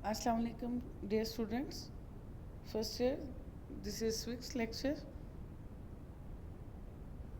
Assalamu alaikum, dear students. First year, this is Swix lecture.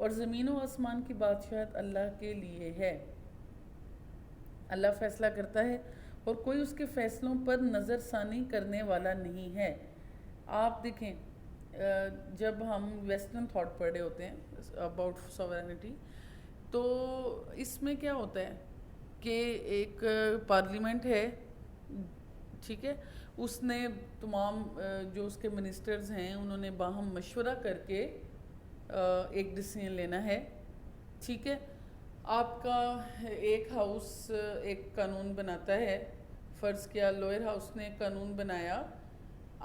اور زمین و آسمان کی بادشاہت اللہ کے لیے ہے. اللہ فیصلہ کرتا ہے اور کوئی اس کے فیصلوں پر نظر ثانی کرنے والا نہیں ہے. آپ دیکھیں جب ہم ویسٹرن تھاٹ پڑھے ہوتے ہیں اباؤٹ سوورینٹی، تو اس میں کیا ہوتا ہے کہ ایک پارلیمنٹ ہے، ٹھیک ہے، اس نے تمام جو اس کے منسٹرز ہیں انہوں نے باہم مشورہ کر کے ایک ڈیسیژن لینا ہے، ٹھیک ہے. آپ کا ایک ہاؤس ایک قانون بناتا ہے، فرض کیا لوئر ہاؤس نے قانون بنایا،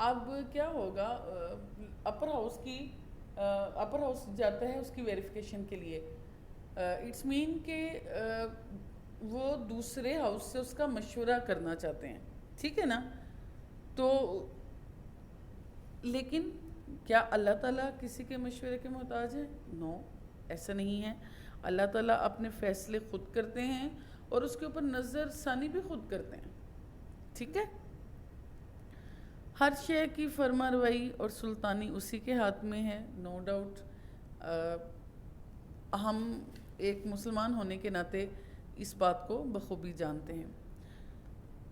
اب کیا ہوگا اپر ہاؤس جاتا ہے اس کی ویریفیکیشن کے لیے. اٹس مین کہ وہ دوسرے ہاؤس سے اس کا مشورہ کرنا چاہتے ہیں، ٹھیک ہے نا. تو لیکن کیا اللہ تعالیٰ کسی کے مشورے کے محتاج ہے؟ نو، ایسا نہیں ہے. اللہ تعالیٰ اپنے فیصلے خود کرتے ہیں اور اس کے اوپر نظر ثانی بھی خود کرتے ہیں، ٹھیک ہے. ہر شے کی فرما روائی اور سلطانی اسی کے ہاتھ میں ہے، نو ڈاؤٹ. ہم ایک مسلمان ہونے کے ناطے اس بات کو بخوبی جانتے ہیں،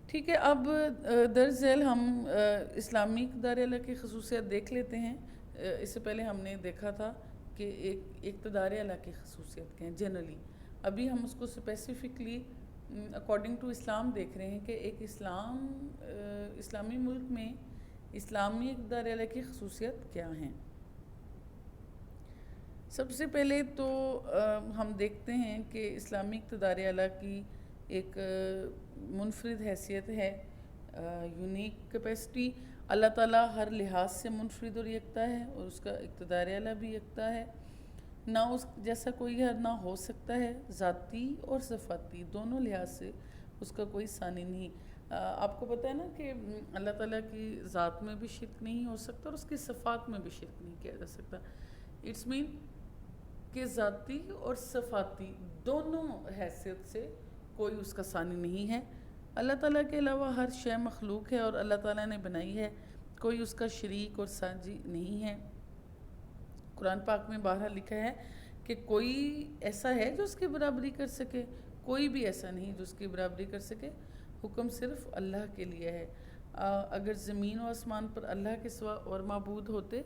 ٹھیک ہے. اب درج ذیل ہم اسلامی اقتدار الہ کی خصوصیت دیکھ لیتے ہیں. اس سے پہلے ہم نے دیکھا تھا کہ ایک اقتدار الہ کی خصوصیت کیا ہیں جنرلی. ابھی ہم اس کو اسپیسیفکلی اکارڈنگ ٹو اسلام دیکھ رہے ہیں کہ ایک اسلامی ملک میں اسلامی اقتدار الہ کی خصوصیت کیا ہیں. سب سے پہلے تو ہم دیکھتے ہیں کہ اسلامی اقتدار الہ کی ایک منفرد حیثیت ہے، یونیک کیپیسٹی. اللہ تعالیٰ ہر لحاظ سے منفرد اور یکتا ہے اور اس کا اقتدار الہ بھی یکتا ہے. نہ اس جیسا کوئی نہ ہو سکتا ہے، ذاتی اور صفاتی دونوں لحاظ سے اس کا کوئی ثانی نہیں. آپ کو پتہ ہے نا کہ اللہ تعالیٰ کی ذات میں بھی شرک نہیں ہو سکتا اور اس کی صفات میں بھی شرک نہیں کیا جا سکتا. اٹس مین کہ ذاتی اور صفاتی دونوں حیثیت سے کوئی اس کا ثانی نہیں ہے. اللہ تعالیٰ کے علاوہ ہر شے مخلوق ہے اور اللہ تعالیٰ نے بنائی ہے، کوئی اس کا شریک اور ساجی نہیں ہے. قرآن پاک میں بہرحال لکھا ہے کہ کوئی ایسا ہے جو اس کی برابری کر سکے، کوئی بھی ایسا نہیں جو اس کی برابری کر سکے. حکم صرف اللہ کے لیے ہے. اگر زمین و آسمان پر اللہ کے سوا اور معبود ہوتے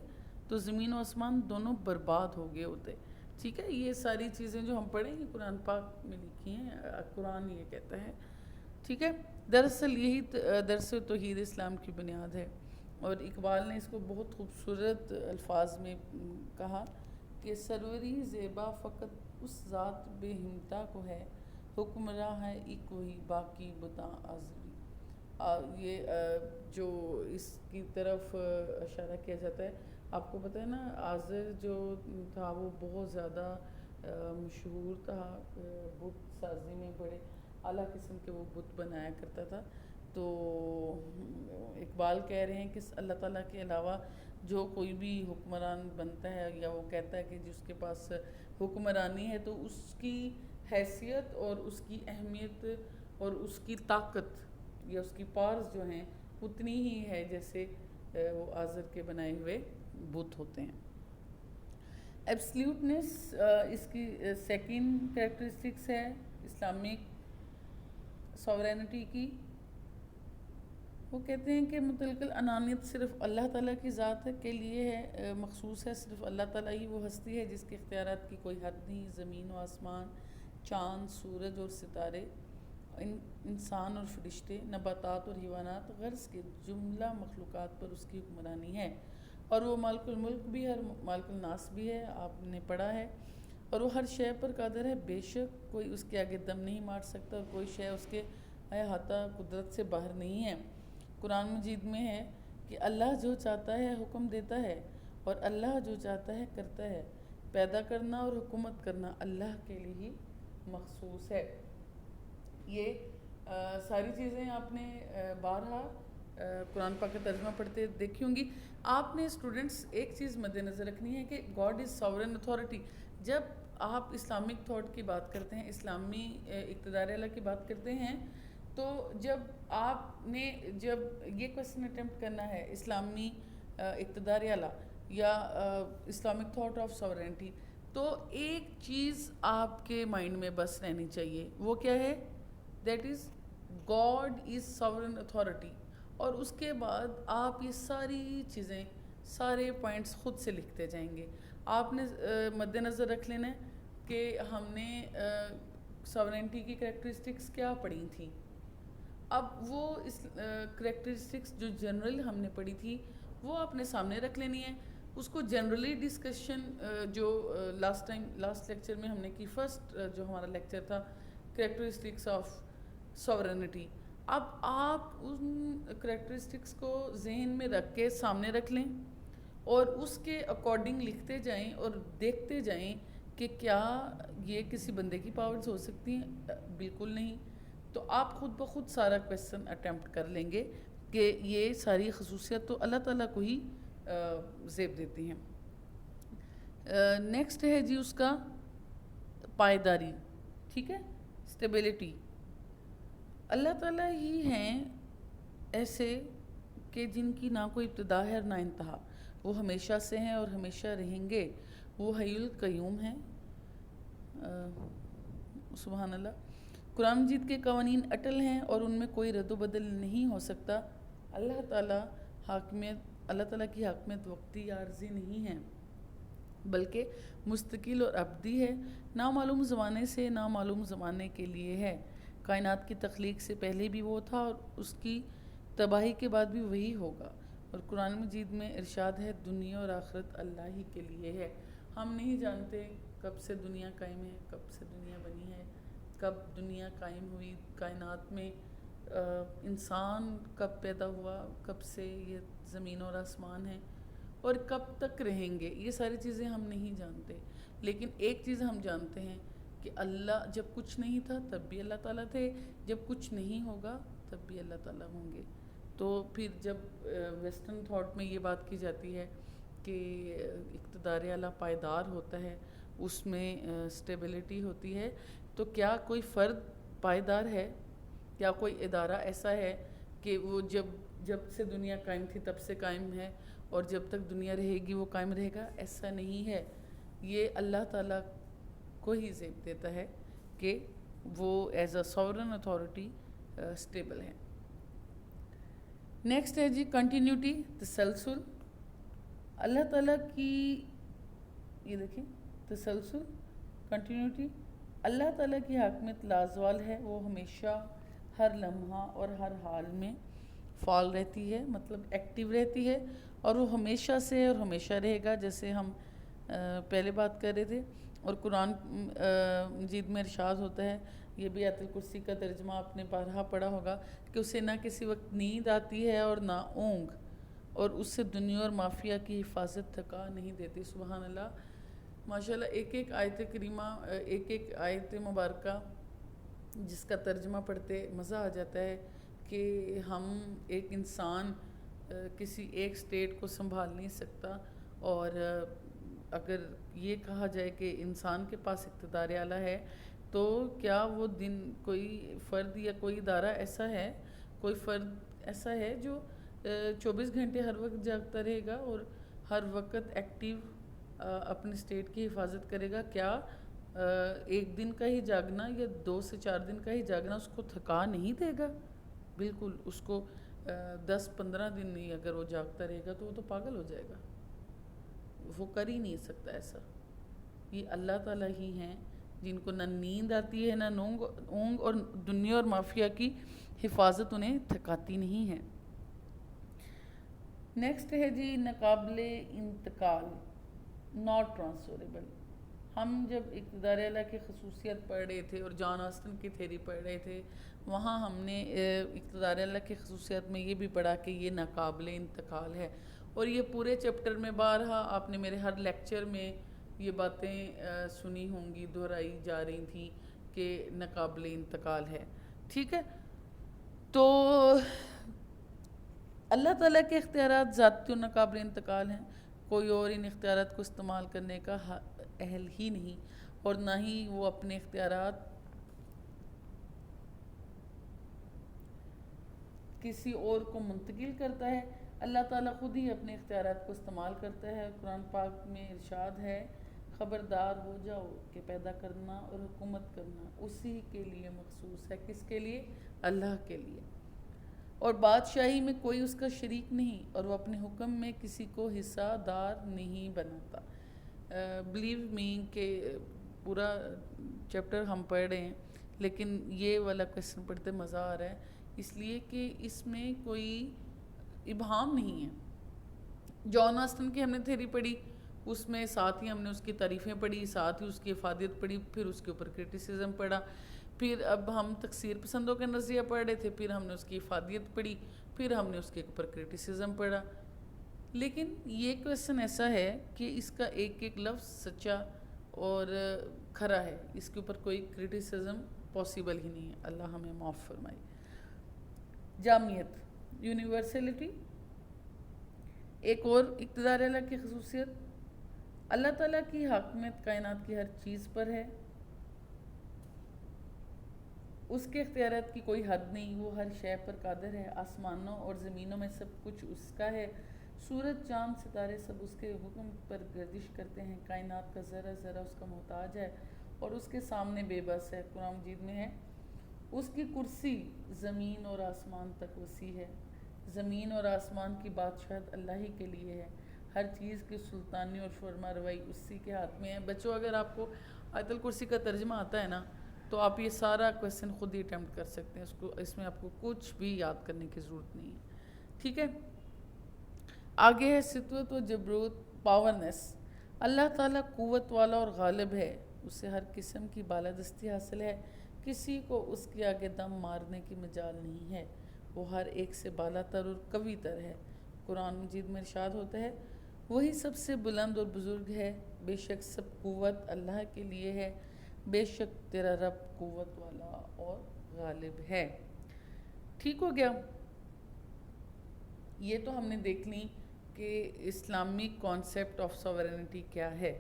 تو زمین و آسمان دونوں برباد ہو گئے ہوتے، ٹھیک ہے. یہ ساری چیزیں جو ہم پڑھیں یہ قرآن پاک میں لکھی ہیں، قرآن یہ کہتا ہے، ٹھیک ہے. دراصل یہی درس توحید اسلام کی بنیاد ہے. اور اقبال نے اس کو بہت خوبصورت الفاظ میں کہا کہ سروری زیبا فقط اس ذات بے ہمتا کو ہے، حکمراں ہے ایک وہی باقی بتاں آزری. یہ جو اس کی طرف اشارہ کیا جاتا ہے، آپ کو پتہ ہے نا آزر جو تھا وہ بہت زیادہ مشہور تھا، بت سازی میں بڑے اعلیٰ قسم کے وہ بت بنایا کرتا تھا. تو اقبال کہہ رہے ہیں کہ اللہ تعالیٰ کے علاوہ جو کوئی بھی حکمران بنتا ہے یا وہ کہتا ہے کہ جس کے پاس حکمرانی ہے تو اس کی حیثیت اور اس کی اہمیت اور اس کی طاقت یا اس کی پارز جو ہیں اتنی ہی ہے جیسے وہ آزر کے بنائے ہوئے بت ہوتے ہیں. ایبسلیوٹنس اس کی سیکنڈ کریکٹرسٹکس ہے اسلامک سوورینٹی کی. وہ کہتے ہیں کہ مطلق الانانیت صرف اللہ تعالیٰ کی ذات کے لیے ہے، مخصوص ہے. صرف اللہ تعالیٰ ہی وہ ہستی ہے جس کے اختیارات کی کوئی حد نہیں. زمین و آسمان، چاند، سورج اور ستارے، انسان اور فرشتے، نباتات اور حیوانات، غرض کے جملہ مخلوقات پر اس کی حکمرانی ہے. اور وہ مالک الملک بھی ہے اور مالک الناس بھی ہے، آپ نے پڑھا ہے. اور وہ ہر شے پر قادر ہے، بے شک کوئی اس کے آگے دم نہیں مار سکتا اور کوئی شے اس کے احاطہ قدرت سے باہر نہیں ہے. قرآن مجید میں ہے کہ اللہ جو چاہتا ہے حکم دیتا ہے اور اللہ جو چاہتا ہے کرتا ہے. پیدا کرنا اور حکومت کرنا اللہ کے لیے ہی مخصوص ہے. یہ ساری چیزیں آپ نے بارہا قرآن پاک کا ترجمہ پڑھتے دیکھی ہوں گی. آپ نے اسٹوڈنٹس ایک چیز مد نظر رکھنی ہے کہ گاڈ از ساورن اتھارٹی. جب آپ اسلامک تھاٹ کی بات کرتے ہیں، اسلامی اقتدار الہ کی بات کرتے ہیں، تو جب آپ نے جب یہ کویسچن اٹیمپٹ کرنا ہے اسلامی اقتدار الہ یا اسلامک تھاٹ آف ساورینٹی، تو ایک چیز آپ کے مائنڈ میں بس رہنی چاہیے، وہ کیا ہے؟ That is God is sovereign authority. اور اس کے بعد آپ یہ ساری چیزیں، سارے پوائنٹس خود سے لکھتے جائیں گے. آپ نے مد نظر رکھ لینا ہے کہ ہم نے ساورنٹی کی کریکٹرسٹکس کیا پڑھی تھیں. اب وہ اس کریکٹرسٹکس جو جنرل ہم نے پڑھی تھی وہ آپ نے سامنے رکھ لینی ہے. اس کو جنرلی ڈسکشن جو لاسٹ لیکچر میں ہم نے کی، فرسٹ جو ہمارا لیکچر تھا کریکٹرسٹکس آف ساورنٹی، اب آپ ان کریکٹرسٹکس کو ذہن میں رکھ کے سامنے رکھ لیں اور اس کے اکارڈنگ لکھتے جائیں اور دیکھتے جائیں کہ کیا یہ کسی بندے کی پاورز ہو سکتی ہیں. بالکل نہیں. تو آپ خود بخود سارا کویسچن اٹیمپٹ کر لیں گے کہ یہ ساری خصوصیت تو اللہ تعالیٰ کو ہی زیب دیتی ہیں. نیکسٹ ہے جی اس کا پائیداری. ٹھیک ہے، اسٹیبلٹی. اللہ تعالیٰ ہی ہیں ایسے کہ جن کی نہ کوئی ابتدا ہے اور نہ انتہا. وہ ہمیشہ سے ہیں اور ہمیشہ رہیں گے. وہ حی القیوم ہیں. سبحان اللہ. قرآن مجید کے قوانین اٹل ہیں اور ان میں کوئی رد و بدل نہیں ہو سکتا. اللہ تعالیٰ کی حاکمیت وقتی عارضی نہیں ہے بلکہ مستقل اور ابدی ہے. نامعلوم زمانے سے نامعلوم زمانے کے لیے ہے. کائنات کی تخلیق سے پہلے بھی وہ تھا اور اس کی تباہی کے بعد بھی وہی ہوگا. اور قرآن مجید میں ارشاد ہے دنیا اور آخرت اللہ ہی کے لیے ہے. ہم نہیں جانتے کب سے دنیا قائم ہے، کب سے دنیا بنی ہے، کب دنیا قائم ہوئی، کائنات میں انسان کب پیدا ہوا، کب سے یہ زمین اور آسمان ہیں اور کب تک رہیں گے. یہ ساری چیزیں ہم نہیں جانتے. لیکن ایک چیز ہم جانتے ہیں کہ اللہ جب کچھ نہیں تھا تب بھی اللہ تعالیٰ تھے، جب کچھ نہیں ہوگا تب بھی اللہ تعالیٰ ہوں گے. تو پھر جب ویسٹرن تھاٹ میں یہ بات کی جاتی ہے کہ اقتدار اعلیٰ پائیدار ہوتا ہے، اس میں اسٹیبلٹی ہوتی ہے، تو کیا کوئی فرد پائیدار ہے؟ کیا کوئی ادارہ ایسا ہے کہ وہ جب سے دنیا قائم تھی تب سے قائم ہے اور جب تک دنیا رہے گی وہ قائم رہے گا؟ ایسا نہیں ہے. یہ اللہ تعالیٰ کو ہی زیب دیتا ہے کہ وہ as a sovereign authority stable ہے. نیکسٹ ہے جی کنٹینیوٹی، تسلسل. اللہ تعالیٰ کی یہ دیکھیں تسلسل، کنٹینیوٹی. اللہ تعالیٰ کی حاکمیت لازوال ہے. وہ ہمیشہ ہر لمحہ اور ہر حال میں فعال رہتی ہے، مطلب ایکٹیو رہتی ہے، اور وہ ہمیشہ سے اور ہمیشہ رہے گا، جیسے ہم پہلے بات کر رہے تھے. اور قرآن مجید میں ارشاد ہوتا ہے، یہ بھی آیت الکرسی کا ترجمہ آپ نے بارہا پڑھا ہوگا، کہ اسے نہ کسی وقت نیند آتی ہے اور نہ اونگ، اور اس سے دنیا اور مافیا کی حفاظت تھکا نہیں دیتی. سبحان اللہ. ماشاءاللہ ایک ایک آیت کریمہ، ایک ایک آیت مبارکہ جس کا ترجمہ پڑھتے مزہ آ جاتا ہے کہ ہم ایک انسان کسی ایک سٹیٹ کو سنبھال نہیں سکتا، اور اگر یہ کہا جائے کہ انسان کے پاس اقتدار اعلیٰ ہے تو کیا وہ کوئی فرد یا کوئی ادارہ ایسا ہے، کوئی فرد ایسا ہے جو 24 گھنٹے ہر وقت جاگتا رہے گا اور ہر وقت ایکٹیو اپنے اسٹیٹ کی حفاظت کرے گا؟ کیا ایک دن کا ہی جاگنا یا 2 سے 4 دن کا ہی جاگنا اس کو تھکا نہیں دے گا؟ بالکل. اس کو 10-15 دن نہیں اگر وہ جاگتا رہے گا تو وہ تو پاگل ہو جائے گا. وہ کر ہی نہیں سکتا ایسا. یہ اللہ تعالیٰ ہی ہیں جن کو نہ نیند آتی ہے نہ اونگ، اور دنیا اور مافیا کی حفاظت انہیں تھکاتی نہیں ہے. نیکسٹ ہے جی ناقابل انتقال، ناٹ ٹرانسفریبل. ہم جب اقتدار اعلیٰ کی خصوصیت پڑھ رہے تھے اور جان آسٹن کی تھیوری پڑھ رہے تھے، وہاں ہم نے اقتدار اعلیٰ کی خصوصیت میں یہ بھی پڑھا کہ یہ ناقابل انتقال ہے. اور یہ پورے چیپٹر میں بارہا آپ نے میرے ہر لیکچر میں یہ باتیں سنی ہوں گی، دہرائی جا رہی تھیں کہ ناقابل انتقال ہے. ٹھیک ہے. تو اللہ تعالیٰ کے اختیارات ذاتی و ناقابل انتقال ہیں. کوئی اور ان اختیارات کو استعمال کرنے کا اہل ہی نہیں، اور نہ ہی وہ اپنے اختیارات کسی اور کو منتقل کرتا ہے. اللہ تعالیٰ خود ہی اپنے اختیارات کو استعمال کرتا ہے. قرآن پاک میں ارشاد ہے خبردار ہو جاؤ کہ پیدا کرنا اور حکومت کرنا اسی کے لیے مخصوص ہے. کس کے لیے؟ اللہ کے لیے. اور بادشاہی میں کوئی اس کا شریک نہیں، اور وہ اپنے حکم میں کسی کو حصہ دار نہیں بناتا. بلیو می کہ پورا چیپٹر ہم پڑھ رہے ہیں، لیکن یہ والا کویسچن پڑھتے مزہ آ رہا ہے، اس لیے کہ اس میں کوئی ابہام نہیں ہے. جان آسٹن کی ہم نے تھیوری پڑھی، اس میں ساتھ ہی ہم نے اس کی تعریفیں پڑھی، ساتھ ہی اس کی افادیت پڑھی، پھر اس کے اوپر کرٹیسزم پڑھا. پھر اب ہم تکثیر پسندوں کا نظریہ پڑھ رہے تھے، پھر ہم نے اس کی افادیت پڑھی، پھر ہم نے اس کے اوپر کرٹیسزم پڑھا. لیکن یہ کویسچن ایسا ہے کہ اس کا ایک ایک لفظ سچا اور کھرا ہے، اس کے اوپر کوئی کرٹیسزم پاسبل ہی نہیں ہے. اللہ ہمیں معاف فرمائے. جامعیت، یونیورسلٹی. ایک اور اقتدار اللہ کی خصوصیت، اللہ تعالیٰ کی حاکمیت کائنات کی ہر چیز پر ہے. اس کے اختیارات کی کوئی حد نہیں، وہ ہر شے پر قادر ہے. آسمانوں اور زمینوں میں سب کچھ اس کا ہے. سورج، چاند، ستارے سب اس کے حکم پر گردش کرتے ہیں. کائنات کا ذرہ ذرہ اس کا محتاج ہے اور اس کے سامنے بے بس ہے. قرآن مجید میں ہے، اس کی کرسی زمین اور آسمان تک وسیع ہے. زمین اور آسمان کی بادشاہت اللہ ہی کے لیے ہے. ہر چیز کی سلطانی اور فرما روائی اسی کے ہاتھ میں ہے. بچوں، اگر آپ کو آیت الکرسی کا ترجمہ آتا ہے نا، تو آپ یہ سارا کویسچن خود ہی اٹیمپٹ کر سکتے ہیں. اس میں آپ کو کچھ بھی یاد کرنے کی ضرورت نہیں ہے. ٹھیک ہے. آگے ہے سطوت و جبروت، پاورنس. اللہ تعالیٰ قوت والا اور غالب ہے، اسے ہر قسم کی بالادستی حاصل ہے. کسی کو اس کے آگے دم مارنے کی مجال نہیں ہے. وہ ہر ایک سے بالا تر اور قوی تر ہے. قرآن مجید میں ارشاد ہوتا ہے، وہی سب سے بلند اور بزرگ ہے. بے شک سب قوت اللہ کے لیے ہے. بے شک تیرا رب قوت والا اور غالب ہے. ٹھیک ہو گیا. یہ تو ہم نے دیکھ لی کہ اسلامک کانسیپٹ آف سوورنٹی کیا ہے.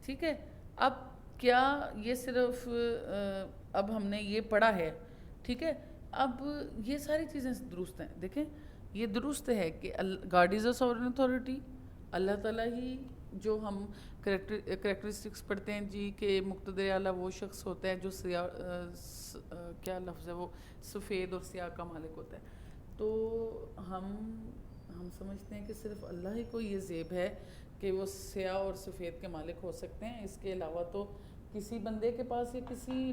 ٹھیک ہے. اب کیا یہ صرف اب ہم نے یہ پڑھا ہے، ٹھیک ہے، اب یہ ساری چیزیں درست ہیں. دیکھیں، یہ درست ہے کہ God is a sovereign authority. اللہ تعالیٰ ہی، جو ہم کریکٹرسٹکس پڑھتے ہیں جی کہ مقتدر اعلیٰ وہ شخص ہوتا ہے جو کیا لفظ ہے وہ سفید اور سیاہ کا مالک ہوتا ہے. تو ہم سمجھتے ہیں کہ صرف اللہ ہی کو یہ زیب ہے کہ وہ سیاہ اور سفید کے مالک ہو سکتے ہیں. اس کے علاوہ تو کسی بندے کے پاس یا کسی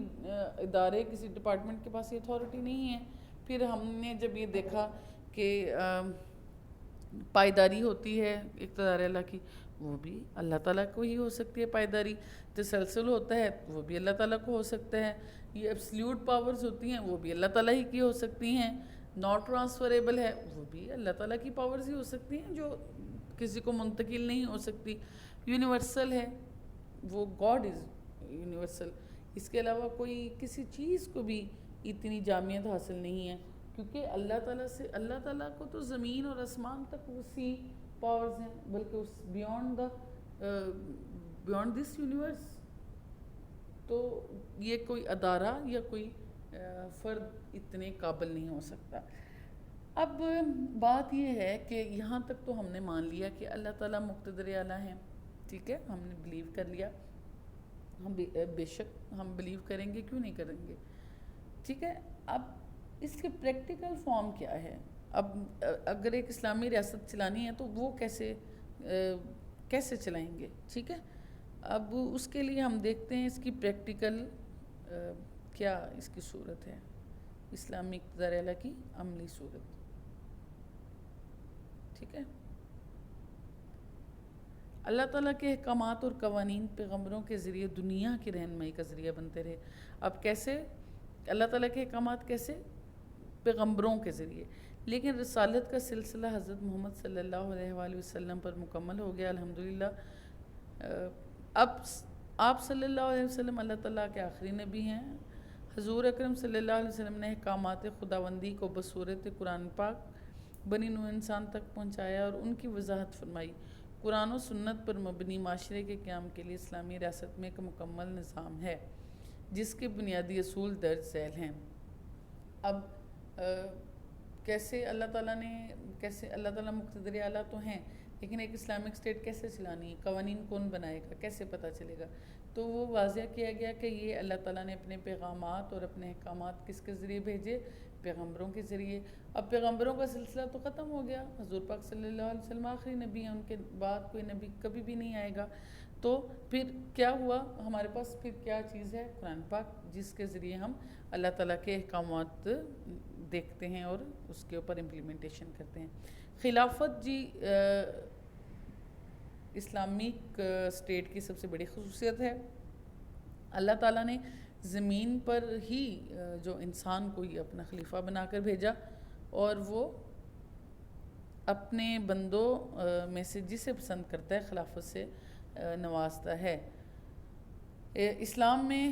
ادارے، کسی ڈپارٹمنٹ کے پاس یہ اتھارٹی نہیں ہے. پھر ہم نے جب یہ دیکھا کہ پائیداری ہوتی ہے اقتدار اللہ کی، وہ بھی اللہ تعالیٰ کو ہی ہو سکتی ہے. پائیداری تسلسل ہوتا ہے، وہ بھی اللہ تعالیٰ کو ہو سکتا ہے. یہ ایبسلیوٹ پاورز ہوتی ہیں، وہ بھی اللہ تعالیٰ ہی کی ہو سکتی ہیں. ناٹ ٹرانسفریبل ہے، وہ بھی اللہ تعالیٰ کی پاورز ہی ہو سکتی ہیں جو کسی کو منتقل نہیں ہو سکتی. یونیورسل ہے، وہ گاڈ از یونیورسل. اس کے علاوہ کوئی کسی چیز کو بھی اتنی جامعیت حاصل نہیں ہے، کیونکہ اللہ تعالیٰ کو تو زمین اور آسمان تک وسیع پاورز ہیں، بلکہ اس بیونڈ دس یونیورس. تو یہ کوئی ادارہ یا کوئی فرد اتنے قابل نہیں ہو سکتا. اب بات یہ ہے کہ یہاں تک تو ہم نے مان لیا کہ اللہ تعالیٰ مقتدر اعلیٰ ہیں. ٹھیک ہے، ہم نے بلیو کر لیا. ہم بے شک ہم بلیو کریں گے، کیوں نہیں کریں گے. ٹھیک ہے. اب اس کے پریکٹیکل فارم کیا ہے؟ اب اگر ایک اسلامی ریاست چلانی ہے تو وہ کیسے چلائیں گے؟ ٹھیک ہے. اب اس کے لیے ہم دیکھتے ہیں اس کی پریکٹیکل کیا اس کی صورت ہے، اسلامی اقتدار اعلیٰ کی عملی صورت. ٹھیک ہے. اللہ تعالیٰ کے احکامات اور قوانین پیغمبروں کے ذریعے دنیا کی رہنمائی کا ذریعہ بنتے رہے. اب کیسے اللہ تعالیٰ کے احکامات؟ کیسے؟ پیغمبروں کے ذریعے. لیکن رسالت کا سلسلہ حضرت محمد صلی اللہ علیہ وآلہ وسلم پر مکمل ہو گیا الحمدللہ. اب آپ صلی اللہ علیہ وسلم اللہ تعالیٰ کے آخری نبی ہیں. حضور اکرم صلی اللہ علیہ وسلم نے احکامات خداوندی کو بصورت قرآن پاک بنی نوع انسان تک پہنچایا اور ان کی وضاحت فرمائی. قرآن و سنت پر مبنی معاشرے کے قیام کے لیے اسلامی ریاست میں ایک مکمل نظام ہے جس کے بنیادی اصول درج ذیل ہیں. اب کیسے اللہ تعالیٰ مقتدر اعلیٰ تو ہیں، لیکن ایک اسلامک اسٹیٹ کیسے چلانی ہے، قوانین کون بنائے گا، کیسے پتہ چلے گا؟ تو وہ واضح کیا گیا کہ یہ اللہ تعالیٰ نے اپنے پیغامات اور اپنے احکامات کس کے ذریعے بھیجے؟ پیغمبروں کے ذریعے۔ اب پیغمبروں کا سلسلہ تو ختم ہو گیا، حضور پاک صلی اللہ علیہ وسلم آخری نبی ہیں، ان کے بعد کوئی نبی کبھی بھی نہیں آئے گا۔ تو پھر کیا ہوا ہمارے پاس؟ پھر کیا چیز ہے؟ قرآن پاک، جس کے ذریعے ہم اللہ تعالیٰ کے احکامات دیکھتے ہیں اور اس کے اوپر امپلیمنٹیشن کرتے ہیں۔ خلافت جی اسلامک اسٹیٹ کی سب سے بڑی خصوصیت ہے۔ اللہ تعالیٰ نے زمین پر ہی جو انسان کو ہی اپنا خلیفہ بنا کر بھیجا، اور وہ اپنے بندوں میں سے جسے پسند کرتا ہے خلافت سے نوازتا ہے۔ اسلام میں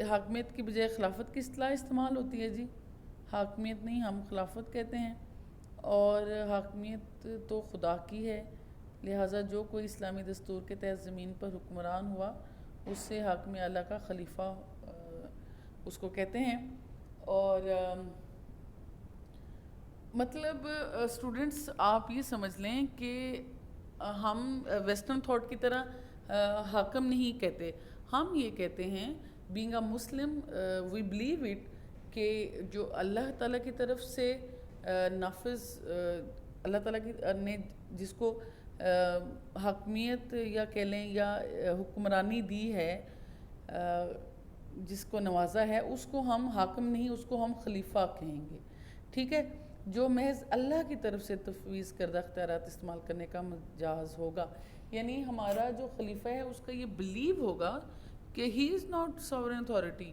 حاکمیت کی بجائے خلافت کی اصطلاح استعمال ہوتی ہے جی، حاکمیت نہیں، ہم خلافت کہتے ہیں، اور حاکمیت تو خدا کی ہے، لہٰذا جو کوئی اسلامی دستور کے تحت زمین پر حکمران ہوا اس سے حاکم اعلیٰ کا خلیفہ اس کو کہتے ہیں۔ اور مطلب اسٹوڈنٹس آپ یہ سمجھ لیں کہ ہم ویسٹرن تھاٹ کی طرح حاکم نہیں کہتے، ہم یہ کہتے ہیں being a Muslim we believe it کہ جو اللہ تعالیٰ کی طرف سے نافذ، اللہ تعالیٰ کی نے جس کو حاکمیت یا کہہ لیں یا حکمرانی دی ہے، جس کو نوازا ہے، اس کو ہم حاکم نہیں، اس کو ہم خلیفہ کہیں گے، ٹھیک ہے؟ جو محض اللہ کی طرف سے تفویض کردہ اختیارات استعمال کرنے کا مجاز ہوگا، یعنی ہمارا جو خلیفہ ہے اس کا یہ بلیو ہوگا کہ he is not sovereign authority,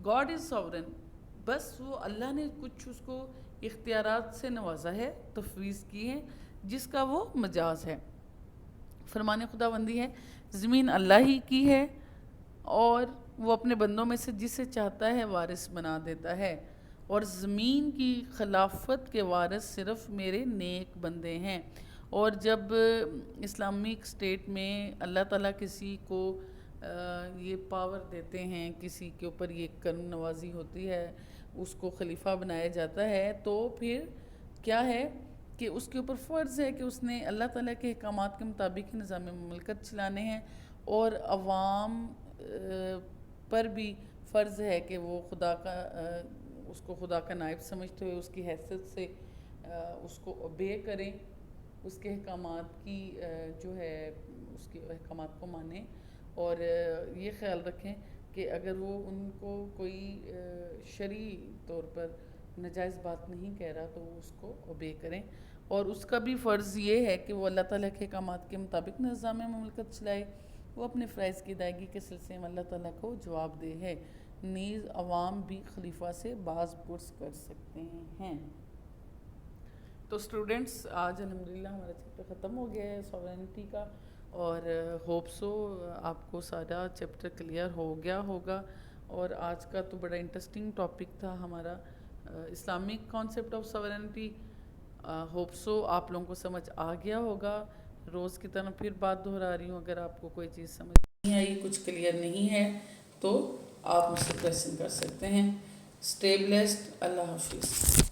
God is sovereign, بس وہ اللہ نے کچھ اس کو اختیارات سے نوازا ہے، تفویض کی ہے، جس کا وہ مجاز ہے۔ فرمان خداوندی ہے، زمین اللہ ہی کی ہے اور وہ اپنے بندوں میں سے جسے چاہتا ہے وارث بنا دیتا ہے، اور زمین کی خلافت کے وارث صرف میرے نیک بندے ہیں۔ اور جب اسلامک اسٹیٹ میں اللہ تعالیٰ کسی کو یہ پاور دیتے ہیں، کسی کے اوپر یہ کرم نوازی ہوتی ہے، اس کو خلیفہ بنایا جاتا ہے، تو پھر کیا ہے کہ اس کے اوپر فرض ہے کہ اس نے اللہ تعالیٰ کے احکامات کے مطابق ہی نظام مملکت چلانے ہیں، اور عوام پر بھی فرض ہے کہ وہ خدا کا اس کو خدا کا نائب سمجھتے ہوئے اس کی حیثیت سے اس کو اوبے کریں، اس کے احکامات کی جو ہے اس کے احکامات کو مانیں، اور یہ خیال رکھیں کہ اگر وہ ان کو کوئی شرعی طور پر ناجائز بات نہیں کہہ رہا تو وہ اس کو اوبے کریں، اور اس کا بھی فرض یہ ہے کہ وہ اللہ تعالیٰ کے احکامات کے مطابق نظام مملکت چلائے، وہ اپنے فرائض کی ادائیگی کے سلسلے میں اللہ تعالیٰ کو جواب دہ ہے، نیز عوام بھی خلیفہ سے باز پرس کر سکتے ہیں۔ تو اسٹوڈنٹس آج الحمدللہ ہمارا چیپٹر ختم ہو گیا ہے ساورنٹی کا، اور ہوپ سو آپ کو سارا چیپٹر کلیئر ہو گیا ہوگا، اور آج کا تو بڑا انٹرسٹنگ ٹاپک تھا ہمارا Islamic concept of sovereignty. Hope so آپ لوگوں کو سمجھ آ گیا ہوگا۔ روز کی طرح پھر بات دہرا رہی ہوں، اگر آپ کو کوئی چیز سمجھ نہیں آئی، کچھ کلیئر نہیں ہے تو آپ مجھ سے کویسچن کر سکتے ہیں۔ اسٹے بلیسڈ، اللہ حافظ۔